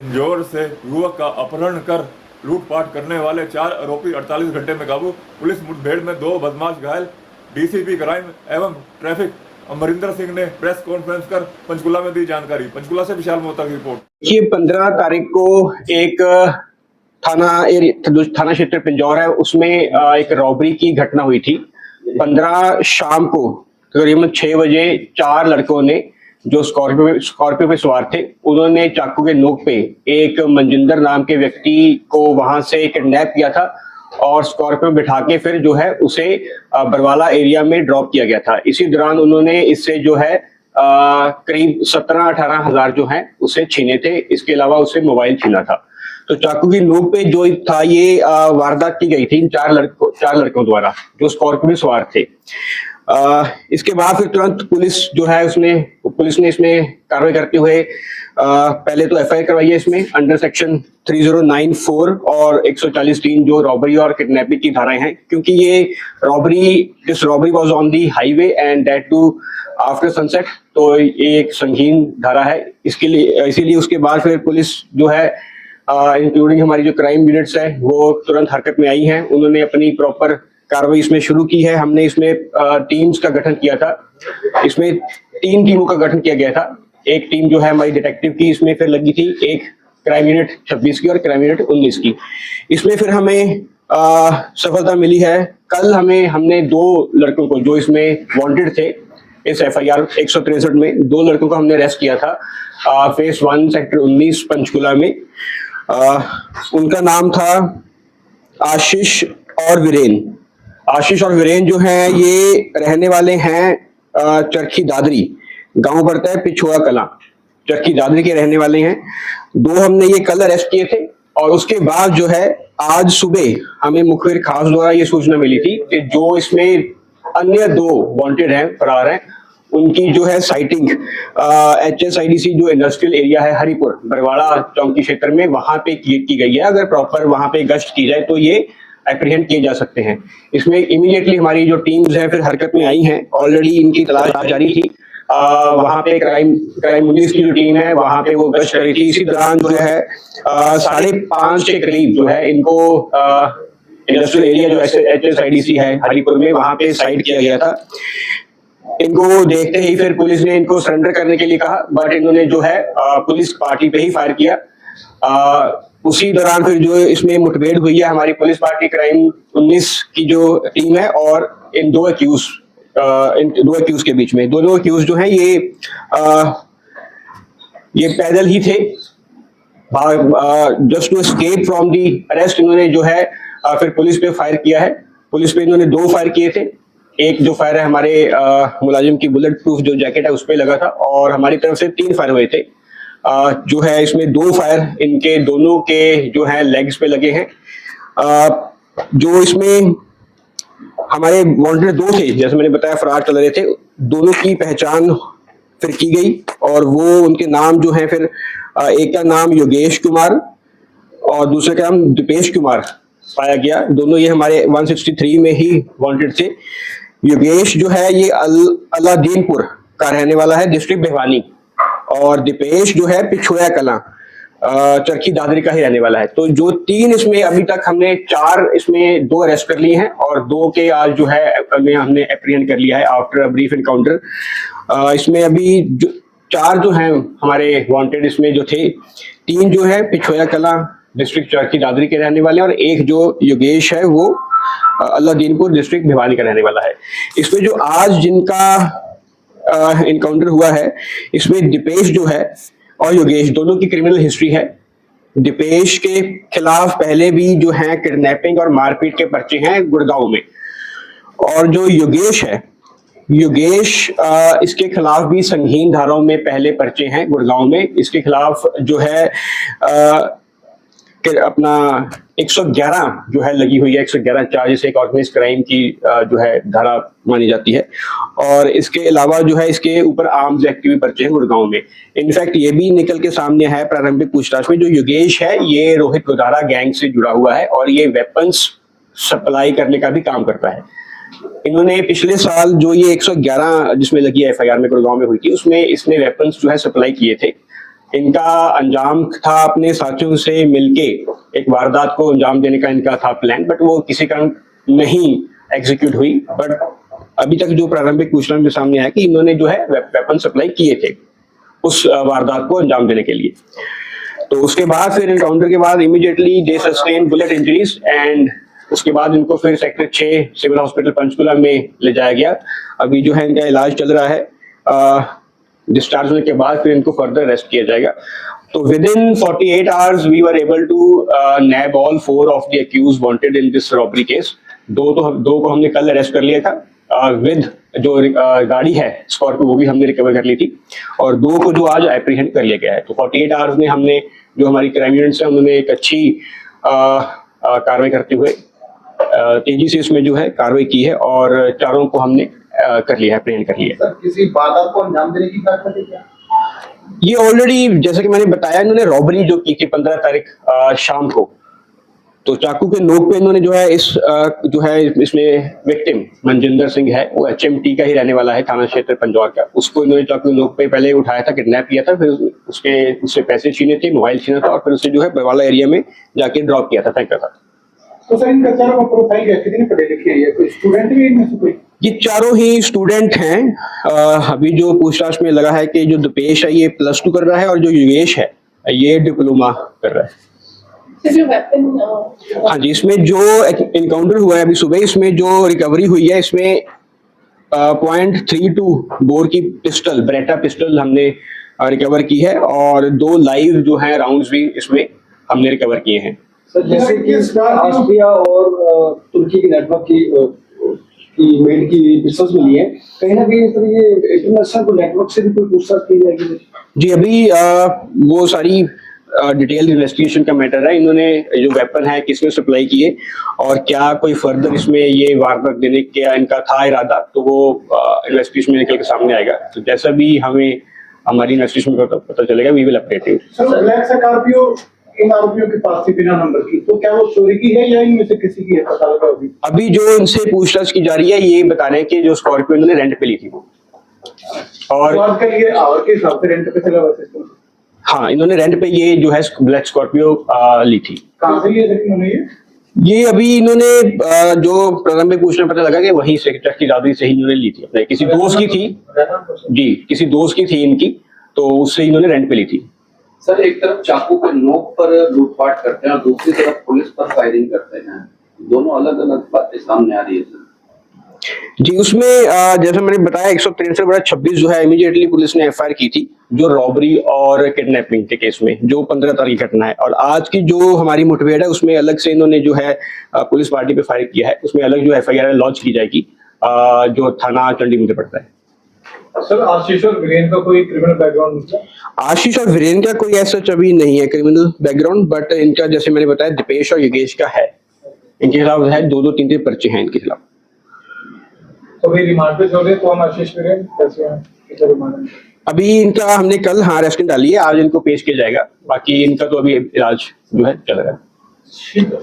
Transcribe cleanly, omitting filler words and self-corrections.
जोर से युवक का अपहरण कर लूटपाट करने वाले 4 आरोपी 48 घंटे में काबू। पुलिस मुठभेड़ में 2 बदमाश घायल। डीसीपी क्राइम एवं ट्रैफिक अमरिंदर सिंह ने प्रेस कॉन्फ्रेंस कर पंचकुला में दी जानकारी। पंचकुला से विशाल मोहता की रिपोर्ट। ये 15 तारीख को एक थाना क्षेत्र पिंजौर है, उसमें एक रॉबरी की घटना हुई थी। 15 शाम को करीबन 6 बजे 4 लड़कों ने जो स्कॉर्पियो पे सवार थे, उन्होंने चाकू के नोक पे एक मनजिंदर नाम के व्यक्ति को वहां से किडनैप किया था और स्कॉर्पियो बिठा के फिर जो है उसे बरवाला एरिया में ड्रॉप किया गया था। इसी दौरान उन्होंने इससे जो है करीब 17-18 हजार जो है उसे छीने थे। इसके अलावा उसे मोबाइल छीना था। तो चाकू की नोक पे जो था ये वारदात की गई थी इन 4 लड़कों द्वारा जो स्कॉर्पियो में सवार थे। इसके बाद फिर तुरंत पुलिस ने इसमें कार्रवाई करते हुए पहले तो एफआईआर करवाई है इसमें अंडर सेक्शन 3094 और 140(3) जो रॉबरी और किडनैपिंग की धाराएं हैं, क्योंकि ये this robbery was on the highway and that too after sunset. तो ये एक संगीन धारा है, इसके लिए इसीलिए उसके बाद फिर पुलिस जो है इंक्लूडिंग हमारी जो क्राइम यूनिट्स है वो तुरंत हरकत में आई हैं। उन्होंने अपनी प्रॉपर कार्रवाई इसमें शुरू की है। हमने इसमें टीम्स का गठन किया था। इसमें 3 टीमों का गठन किया गया था। एक टीम जो है हमारी डिटेक्टिव की इसमें फिर लगी थी, एक क्राइम यूनिट 26 की और क्राइम यूनिट 19 की। इसमें फिर हमें सफलता मिली है। कल हमने 2 लड़कों को जो इसमें वांटेड थे इस एफआईआर 163 में, 2 लड़कों को हमने अरेस्ट किया था फेस 1 सेक्टर 19 पंचकुला में। उनका नाम था आशीष और वीरेन जो हैं ये रहने वाले हैं चरखी दादरी, गांव पड़ता है पिछोड़ा कला, चरखी दादरी के रहने वाले हैं। 2 हमने ये कल अरेस्ट किए थे और उसके बाद जो है आज सुबह हमें मुखबिर खास द्वारा ये सूचना मिली थी कि जो इसमें अन्य 2 वांटेड हैं, फरार हैं, उनकी जो है साइटिंग HSIDC जो इंडस्ट्रियल एरिया है हरिपुर बरवाड़ा चौकी क्षेत्र में वहां पे की गई है। अगर प्रॉपर वहां पे गश्त की जाए तो ये एप्रीहेंड किए जा सकते हैं। इसमें इमीडिएटली हमारी जो टीम्स हैं फिर हरकत में आई हैं। ऑलरेडी इनकी तलाश जारी थी। वहां पे क्राइम 19 की जो टीम है वहां पे वो गश्त करी थी। इसी दौरान जो है 5:30 के करीब जो है इनको इंडस्ट्रियल एरिया जो HSIDC है हरिपुर में वहां पे साइट किया गया था। इनको देखते ही फिर पुलिस ने इनको सरेंडर करने के लिए कहा, बट इन्होंने जो है पुलिस पार्टी पे ही फायर किया। उसी दौरान फिर जो इसमें मुठभेड़ हुई है हमारी पुलिस पार्टी क्राइम 19 की जो टीम है और इन 2 एक्यूज के बीच में। दोनों एक्यूज जो हैं ये पैदल ही थे, just to escape from the arrest. इन्होंने जो है फिर पुलिस पे फायर किया है। पुलिस पे इन्होंने 2 फायर किए थे। एक जो फायर है हमारे मुलाजिम की बुलेट प्रूफ जो जैकेट है उस पे लगा था और हमारी तरफ से 3 फायर हुए थे। जो है इसमें 2 फायर इनके दोनों के जो है लेग्स पे लगे हैं। जो इसमें हमारे वांटेड 2 थे, जैसे मैंने बताया फरार चल रहे थे, दोनों की पहचान फिर की गई और वो उनके नाम जो है फिर एक का नाम योगेश कुमार और दूसरे का नाम दीपेश कुमार पाया गया। दोनों ये हमारे 163 में ही वांटेड थे। योगेश जो है ये अलादीनपुर का रहने वाला है, डिस्ट्रिक्ट भिवानी, और दीपेश जो है पिछोया कला चरखी दादरी का ही रहने वाला है। तो जो 3 इसमें अभी तक हमने 4 इसमें 2 अरेस्ट कर लिए हैं और 2 के आज जो है हमने एप्रीहेंड कर लिया है आफ्टर ब्रीफ एनकाउंटर। इसमें अभी 4 जो हैं हमारे वांटेड इसमें जो थे, 3 जो है पिछोया कला डिस्ट्रिक्ट चरखी दादरी के रहने वाले और एक जो योगेश है वो अलादीनपुर डिस्ट्रिक्ट भिवानी का रहने वाला है। इसमें जो आज जिनका इनकाउंटर हुआ है इसमें दीपेश जो है और योगेश दोनों की क्रिमिनल हिस्ट्री है। दीपेश के खिलाफ पहले भी जो है किडनैपिंग और मारपीट के पर्चे हैं गुड़गांव में, और जो योगेश है इसके खिलाफ भी संगीन धाराओं में पहले पर्चे हैं गुड़गांव में। इसके खिलाफ जो है अपना 111 जो है लगी हुई है, 111 चार्जेस एक ऑर्गेनाइज्ड क्राइम की जो है धारा मानी जाती है। और इसके अलावा जो है इसके ऊपर आर्म्स एक्ट के भी पर्चे हैं गुड़गांव में। इनफैक्ट ये भी निकल के सामने है प्रारंभिक पूछताछ में, जो योगेश है ये रोहित गोदारा गैंग से जुड़ा हुआ है और ये वेपन्स सप्लाई करने का भी काम करता है। इन्होंने पिछले साल जो ये 111 जिसमें लगी एफआईआर में गुड़गांव में हुई थी उसमें इसने वेपन्स जो है सप्लाई किए थे इनका अंजाम था अपने साथियों से मिलके एक वारदात को अंजाम देने का इनका था प्लान, बट वो किसी कारण नहीं एग्जीक्यूट हुई। बट अभी तक जो प्रारंभिक पूछताछ में सामने आया कि इन्होंने जो है वेपन सप्लाई किए थे उस वारदात को अंजाम देने के लिए। तो उसके बाद फिर एनकाउंटर के बाद immediately they sustain bullet injuries and उसके बाद इनको फिर सेक्टर 6 सिविल हॉस्पिटल पंचकुला में ले जाया गया। अभी जो है इनका इलाज चल रहा है। डिस्चार्ज होने के बाद फिर इनको फर्दर अरेस्ट किया जाएगा। तो within 48 hours we were able to nab all 4 of the accused wanted in this robbery case. दो को हमने कल अरेस्ट कर लिया था विद जो गाड़ी है स्कॉर्पियो वो भी हमने रिकवर कर ली थी, और 2 को जो आज एप्रीहेंड कर लिया गया है। तो 48 आवर्स में हमने जो हमारी क्राइम यूनिट्स है उन्होंने एक अच्छी कार्रवाई करते हुए तेजी से इसमें जो है कार्रवाई की है और चारों को हमने कर लिया है, एप्रीहेंड कर लिया है। सर, किसी वारदात को अंजाम देने की बात है क्या? ये ऑलरेडी जैसे कि मैंने बताया इन्होंने रॉबरी जो की थी 15 तारीख शाम को, तो चाकू के नोक पे इन्होंने जो है जो है इसमें विक्टिम मनजिंदर सिंह है, वो HMT का ही रहने वाला है, थाना क्षेत्र पंजौर का। उसको इन्होंने चाकू के नोक पे पहले उठाया था, किडनैप किया था, फिर उससे पैसे छीने थे, मोबाइल छीना था और फिर उसे जो है बवाला एरिया में जाके ड्रॉप किया था, फेंका था। तो सर इनका चारों का प्रोफाइल क्या, कितने पढ़े लिखे हैं? कोई स्टूडेंट भी इनमें से कोई? ये चारों ही स्टूडेंट हैं। अभी जो पूछताछ में लगा है कि जो दीपेश है ये +2 कर रहा है और जो योगेश है ये डिप्लोमा कर रहा है। जो वेपन हाँ जी, इसमें जो इनकाउंटर हुआ है अभी सुबह, इसमें जो रिकवरी हुई है इसमें .32 बोर की पिस्टल, बेरेटा पिस्टल हमने रिकवर की है और 2 लाइव जो है राउंड्स भी इसमें हमने रिकवर किए हैं। सर, जैसे कि इसका ऑस्ट्रिया और तुर्की की नेटवर्क की मेड की पिस्टल्स मिली है, कहीं ना कहीं सर ये इंटरनेशनल नेटवर्क से भी कोई पूछताछ की जाएगी? जी, अभी वो सारी डिटेल इन्वेस्टिगेशन का मैटर है। इन्होंने जो वेपन है किसने सप्लाई किए और क्या कोई फर्दर इसमें ये वारदात देने का इनका था इरादा, तो वो इन्वेस्टिगेशन में निकल के सामने आएगा। तो जैसा भी हमें हमारी इन्वेस्टिगेशन में पता चलेगा we will update you. Sir, black Scorpio इन आरोपियों के पास थी बिना नंबर की, तो क्या वो चोरी की है या इनमें से किसी की है, पता लगा अभी? अभी जो इनसे पूछताछ की जा रही है ये बता रहे हैं कि जो स्कॉर्पियो इन्होंने रेंट पे ली थी वो, और तो आजकल ये आवर के हिसाब से रेंट पे चला हुआ सिस्टम। हाँ, इन्होंने रेंट पे ये जो है ब्लैक स्कॉर्पियो ली थी। कहाँ से लिए थे इन्होंने ये अभी इन्होंने जो प्रारंभिक पूछने में पता लगा कि वही से ट्रक की दादी से ही इन्होंने ली थी, अपने किसी दोस्त की थी जी, किसी दोस्त की थी इनकी, तो उससे इन्होंने रेंट पे ली थी। सर, एक तरफ चाकू के नोक पर लूटपाट करते हैं और दूसरी तरफ पुलिस पर फायरिंग करते हैं, दोनों अलग अलग बातें सामने आ रही है सर। जी, उसमें जैसे मैंने बताया 163/26 जो है इमीडिएटली पुलिस ने FIR की थी जो रॉबरी और किडनैपिंग के केस में, जो 15 तारीख की घटना है। और आज की जो हमारी मुठभेड़ है उसमें अलग से इन्होंने जो है पुलिस पार्टी पे फायर किया है, उसमें अलग जो FIR लॉन्च की जाएगी जो थाना चंडी मुझे पड़ता है। सर, आशीष और वीरेन का कोई क्रिमिनल बैकग्राउंड? आशीष और वीरेन का कोई ऐसा अभी नहीं है क्रिमिनल बैकग्राउंड, बट इनका जैसे मैंने बताया दीपेश और योगेश का है, इनके खिलाफ है 2-2, 3-3 पर्चे हैं इनके खिलाफ। तो भी रिमांड पे छोड़े कौन, आशीष वीरेन कैसे हैं, कितना रिमांड? अभी इनका हमने कल अरेस्ट डाली है, आज इनको पेश किया जाएगा, बाकी इनका तो अभी इलाज जो है चल रहा है। ठीक है।